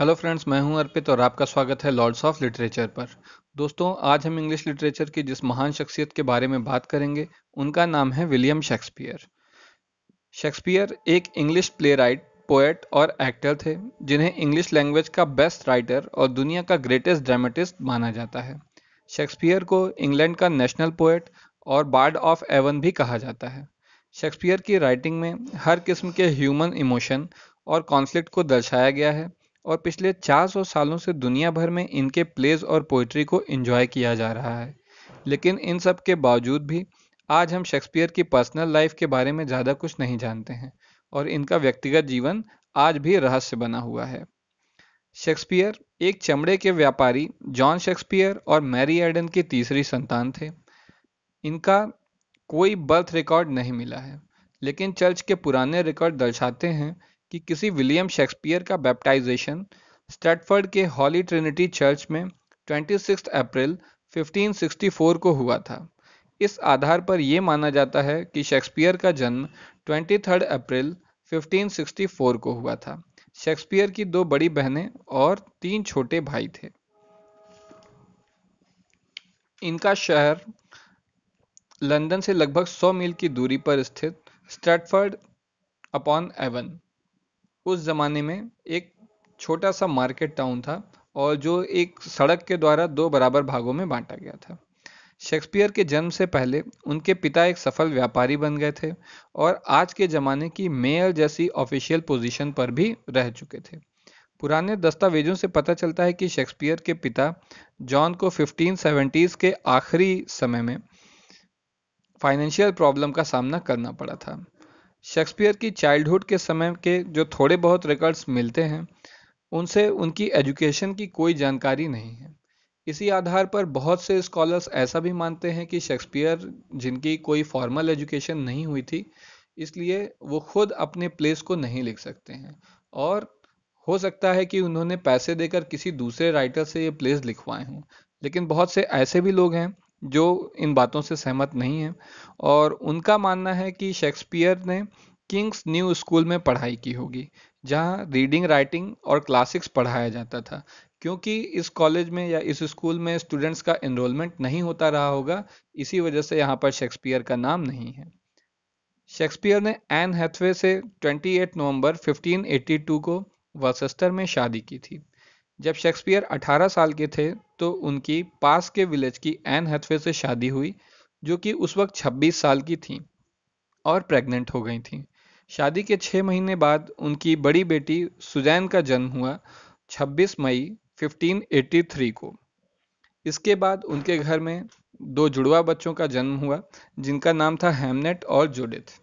Hello friends, मैं हूं अर्पित और आपका स्वागत है लॉर्ड्स ऑफ लिटरेचर पर। दोस्तों, आज हम इंग्लिश लिटरेचर की जिस महान शख्सियत के बारे में बात करेंगे उनका नाम है विलियम शेक्सपियर। शेक्सपियर एक इंग्लिश प्लेराइट, पोएट और एक्टर थे जिन्हें इंग्लिश लैंग्वेज का बेस्ट राइटर और दुनिया का ग्रेटेस्ट ड्रामेटिस्ट माना जाता है। शेक्सपियर को इंग्लैंड का नेशनल पोएट और बार्ड ऑफ एवन भी कहा जाता है। शेक्सपियर की राइटिंग में हर किस्म के ह्यूमन इमोशन और कॉन्फ्लिक्ट को दर्शाया गया है और पिछले 400 सालों से दुनिया भर में इनके प्लेज और पोइट्री को एंजॉय किया जा रहा है। लेकिन इन सब के बावजूद भी आज हम शेक्सपियर की पर्सनल लाइफ के बारे में ज़्यादा कुछ नहीं जानते हैं और इनका व्यक्तिगत जीवन आज भी रहस्य बना हुआ है। शेक्सपियर एक चमड़े के व्यापारी जॉन शेक्सपियर और मैरी एडन की तीसरी संतान थे। इनका कोई बर्थ रिकॉर्ड नहीं मिला है, लेकिन चर्च के पुराने रिकॉर्ड दर्शाते हैं कि किसी विलियम शेक्सपियर का बैप्टाइजेशन स्ट्रैटफोर्ड के हॉली ट्रिनिटी चर्च में 26 अप्रैल 1564 को हुआ था। इस आधार पर यह माना जाता है कि शेक्सपियर का जन्म 23 अप्रैल 1564 को हुआ था। शेक्सपियर की दो बड़ी बहनें और तीन छोटे भाई थे। इनका शहर लंदन से लगभग 100 मील की दूरी पर स्थित स्ट्रैटफोर्ड अपॉन एवन उस जमाने में एक छोटा सा मार्केट टाउन था और जो एक सड़क के द्वारा दो बराबर भागों में बांटा गया था। शेक्सपियर के जन्म से पहले उनके पिता एक सफल व्यापारी बन गए थे और आज के ज़माने की मेयर जैसी ऑफिशियल पोजीशन पर भी रह चुके थे। पुराने दस्तावेजों से पता चलता है कि शेक्सपियर के पिता जॉन को 1570s के आखिरी समय में फाइनेंशियल प्रॉब्लम का सामना करना पड़ा था। शेक्सपियर की चाइल्डहुड के समय के जो थोड़े बहुत रिकॉर्ड्स मिलते हैं उनसे उनकी एजुकेशन की कोई जानकारी नहीं है। इसी आधार पर बहुत से स्कॉलर्स ऐसा भी मानते हैं कि शेक्सपियर जिनकी कोई फॉर्मल एजुकेशन नहीं हुई थी, इसलिए वो खुद अपने प्लेस को नहीं लिख सकते हैं और हो सकता है कि उन्होंने पैसे देकर किसी दूसरे राइटर से ये प्लेस लिखवाए हों। लेकिन बहुत से ऐसे भी लोग हैं जो इन बातों से सहमत नहीं हैं और उनका मानना है कि शेक्सपियर ने किंग्स न्यू स्कूल में पढ़ाई की होगी, जहां रीडिंग, राइटिंग और क्लासिक्स पढ़ाया जाता था। क्योंकि इस कॉलेज में या इस स्कूल में स्टूडेंट्स का एनरोलमेंट नहीं होता रहा होगा, इसी वजह से यहाँ पर शेक्सपियर का नाम नहीं है। शेक्सपियर ने एन हैथवे से 28 नवंबर 1582 को वर्सेस्टर में शादी की थी। जब शेक्सपियर 18 साल के थे तो उनकी पास के विलेज की एन हैथवे से शादी हुई, जो कि उस वक्त 26 साल की थी और प्रेग्नेंट हो गई थी। शादी के 6 महीने बाद उनकी बड़ी बेटी सुजैन का जन्म हुआ 26 मई 1583 को। इसके बाद उनके घर में दो जुड़वा बच्चों का जन्म हुआ जिनका नाम था हेमनेट और जूडिथ।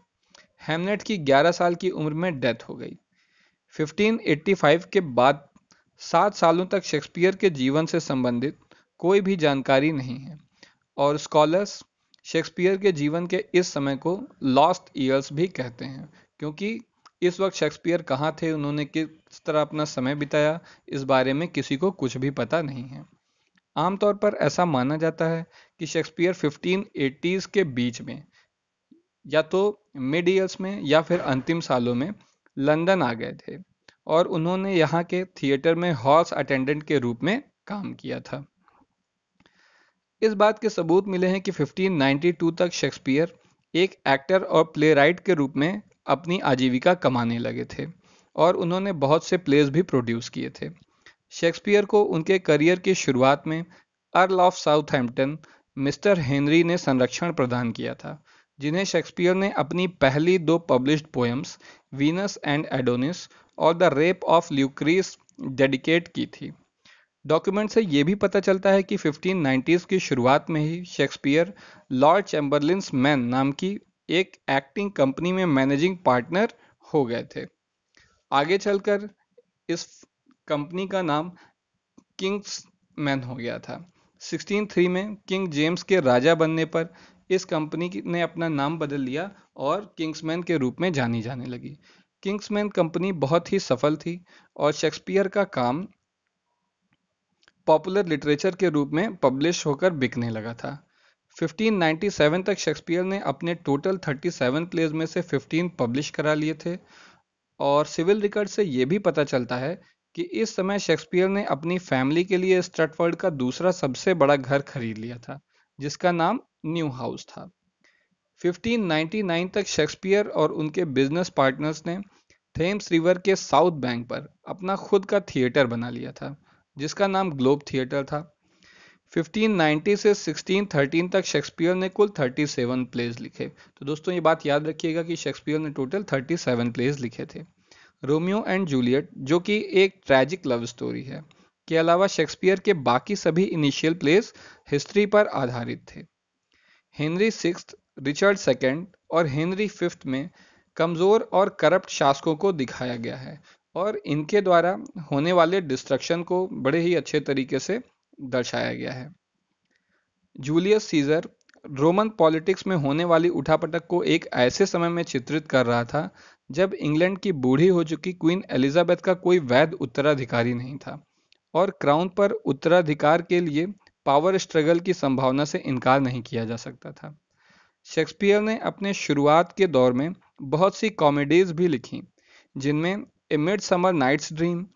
हेमनेट की 11 साल की उम्र में डेथ हो गई। 1585 के बाद 7 सालों तक शेक्सपियर के जीवन से संबंधित कोई भी जानकारी नहीं है और स्कॉलर्स शेक्सपियर के जीवन के इस समय को लॉस्ट ईयर्स भी कहते हैं, क्योंकि इस वक्त शेक्सपियर कहाँ थे, उन्होंने किस तरह अपना समय बिताया, इस बारे में किसी को कुछ भी पता नहीं है। आमतौर पर ऐसा माना जाता है कि शेक्सपियर 1580s के बीच में या तो मिड ईयर्स में या फिर अंतिम सालों में लंदन आ गए थे और उन्होंने यहाँ के थिएटर में हॉल्स अटेंडेंट के रूप में काम किया था। इस बात के सबूत मिले हैं कि 1592 तक शेक्सपियर एक एक्टर और प्लेराइट के रूप में अपनी आजीविका कमाने लगे थे और उन्होंने बहुत से प्लेस भी प्रोड्यूस किए थे। शेक्सपियर को उनके करियर की शुरुआत में earl of Southampton mister Henry ने संरक्षण प्रदान किया था, जिन्हें शेक्सपियर ने अपनी पहली दो published poems Venus and Adonis और द रेप ऑफ ल्यूक्रीस डेडिकेट की थी। डॉक्यूमेंट से यह भी पता चलता है कि 1590s की शुरुआत में ही शेक्सपियर लॉर्ड चैम्बरलिन्स मैन नाम की एक एक्टिंग कंपनी में मैनेजिंग पार्टनर हो गए थे। आगे चलकर इस कंपनी का नाम किंग्स मैन हो गया था। 1603 में किंग जेम्स के राजा बनने पर इस कंपनी ने अपना नाम बदल लिया और किंग्समैन के रूप में जानी जाने लगी। किंग्समैन कंपनी बहुत ही सफल थी और शेक्सपियर का काम पॉपुलर लिटरेचर के रूप में पब्लिश होकर बिकने लगा था। 1597 तक शेक्सपियर ने अपने टोटल 37 प्लेज में से 15 पब्लिश करा लिए थे और सिविल रिकॉर्ड से यह भी पता चलता है कि इस समय शेक्सपियर ने अपनी फैमिली के लिए स्ट्रैटफोर्ड का दूसरा सबसे बड़ा घर खरीद लिया था, जिसका नाम न्यू हाउस था। 1599 तक शेक्सपियर और उनके बिजनेस पार्टनर्स ने थेम्स रिवर के साउथ बैंक पर अपना खुद का थिएटर बना लिया था, जिसका नाम ग्लोब थिएटर था। 1590 से 1613 तक शेक्सपियर ने कुल 37 प्लेज लिखे। तो दोस्तों ये बात याद रखिएगा कि शेक्सपियर ने टोटल 37 प्लेज लिखे थे। रोमियो एंड जूलियट, जो कि एक ट्रैजिक लव स्टोरी है, के अलावा शेक्सपियर के बाकी सभी इनिशियल प्लेस हिस्ट्री पर आधारित थे। हेनरी सिक्स्थ, रिचर्ड सेकेंड और हेनरी फिफ्थ में कमजोर और करप्ट शासकों को दिखाया गया है और इनके द्वारा होने वाले डिस्ट्रक्शन को बड़े ही अच्छे तरीके से दर्शाया गया है। जूलियस सीजर रोमन पॉलिटिक्स में होने वाली उठापटक को एक ऐसे समय में चित्रित कर रहा था जब इंग्लैंड की बूढ़ी हो चुकी क्वीन एलिजाबेथ का कोई वैध उत्तराधिकारी नहीं था और क्राउन पर उत्तराधिकार के लिए पावर स्ट्रगल की संभावना से इनकार नहीं किया जा सकता था। शेक्सपियर ने अपने शुरुआत के दौर में बहुत सी कॉमेडीज भी लिखी, जिनमें a mid summer night's dream,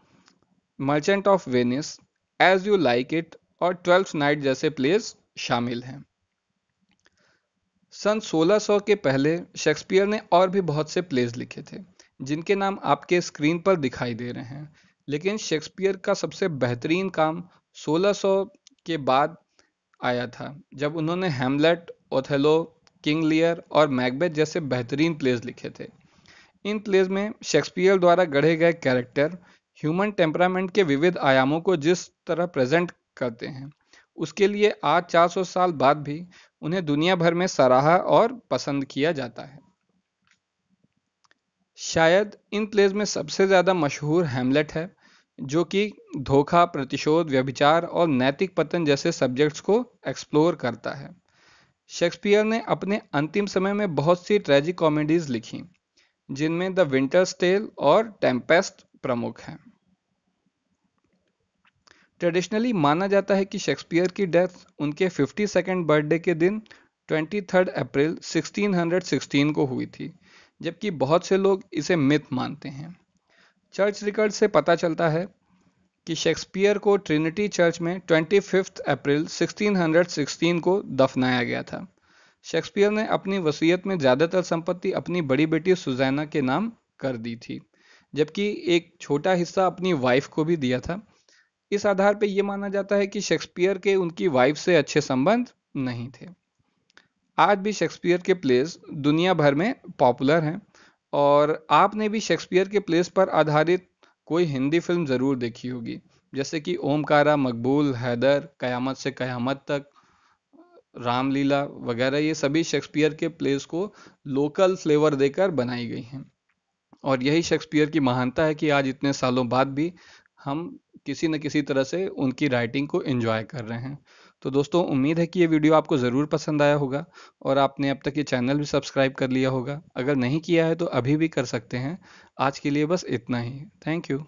merchant of Venice, as you like it और ट्वेल्थ नाइट जैसे प्लेस शामिल हैं। सन 1600 के पहले शेक्सपियर ने और भी बहुत से प्लेस लिखे थे, जिनके नाम आपके स्क्रीन पर दिखाई दे रहे हैं, लेकिन शेक्सपियर का सबसे बेहतरीन काम 1600 के बाद आया था, जब उन्होंने हैमलेट, ओथेलो, किंग लियर और मैकबेथ जैसे बेहतरीन प्लेस लिखे थे। इन प्लेस में शेक्सपियर द्वारा गढ़े गए कैरेक्टर ह्यूमन टेम्परामेंट के विविध आयामों को जिस तरह प्रेजेंट करते हैं, उसके लिए आज 400 साल बाद भी उन्हें दुनिया भर में सराहा और पसंद किया जाता है। शायद इन प्लेस में सबसे ज़्यादा मशहूर हैमलेट है, जो कि धोखा, प्रतिशोध, व्यभिचार और नैतिक पतन जैसे सब्जेक्ट्स को एक्सप्लोर करता है। शेक्सपियर ने अपने अंतिम समय में बहुत सी ट्रेजिक कॉमेडीज लिखी, जिनमें द विंटर्स टेल और टेम्पेस्ट प्रमुख हैं। ट्रेडिशनली माना जाता है कि शेक्सपियर की डेथ उनके 52nd बर्थडे के दिन 23 अप्रैल 1616 को हुई थी, जबकि बहुत से लोग इसे मिथ मानते हैं। चर्च रिकॉर्ड से पता चलता है कि शेक्सपियर को ट्रिनिटी चर्च में 25 अप्रैल 1616 को दफनाया गया था। शेक्सपियर ने अपनी वसीयत में ज़्यादातर संपत्ति अपनी बड़ी बेटी सुजैना के नाम कर दी थी, जबकि एक छोटा हिस्सा अपनी वाइफ को भी दिया था। इस आधार पर यह माना जाता है कि शेक्सपियर के उनकी वाइफ से अच्छे संबंध नहीं थे। आज भी शेक्सपियर के प्लेस दुनिया भर में पॉपुलर हैं और आपने भी शेक्सपियर के प्लेस पर आधारित कोई हिंदी फिल्म ज़रूर देखी होगी, जैसे कि ओमकारा, मकबूल, हैदर, कयामत से कयामत तक, रामलीला वगैरह। ये सभी शेक्सपियर के प्लेस को लोकल फ्लेवर देकर बनाई गई हैं और यही शेक्सपियर की महानता है कि आज इतने सालों बाद भी हम किसी न किसी तरह से उनकी राइटिंग को एंजॉय कर रहे हैं। तो दोस्तों, उम्मीद है कि ये वीडियो आपको ज़रूर पसंद आया होगा और आपने अब तक ये चैनल भी सब्सक्राइब कर लिया होगा। अगर नहीं किया है तो अभी भी कर सकते हैं। आज के लिए बस इतना ही। Thank you.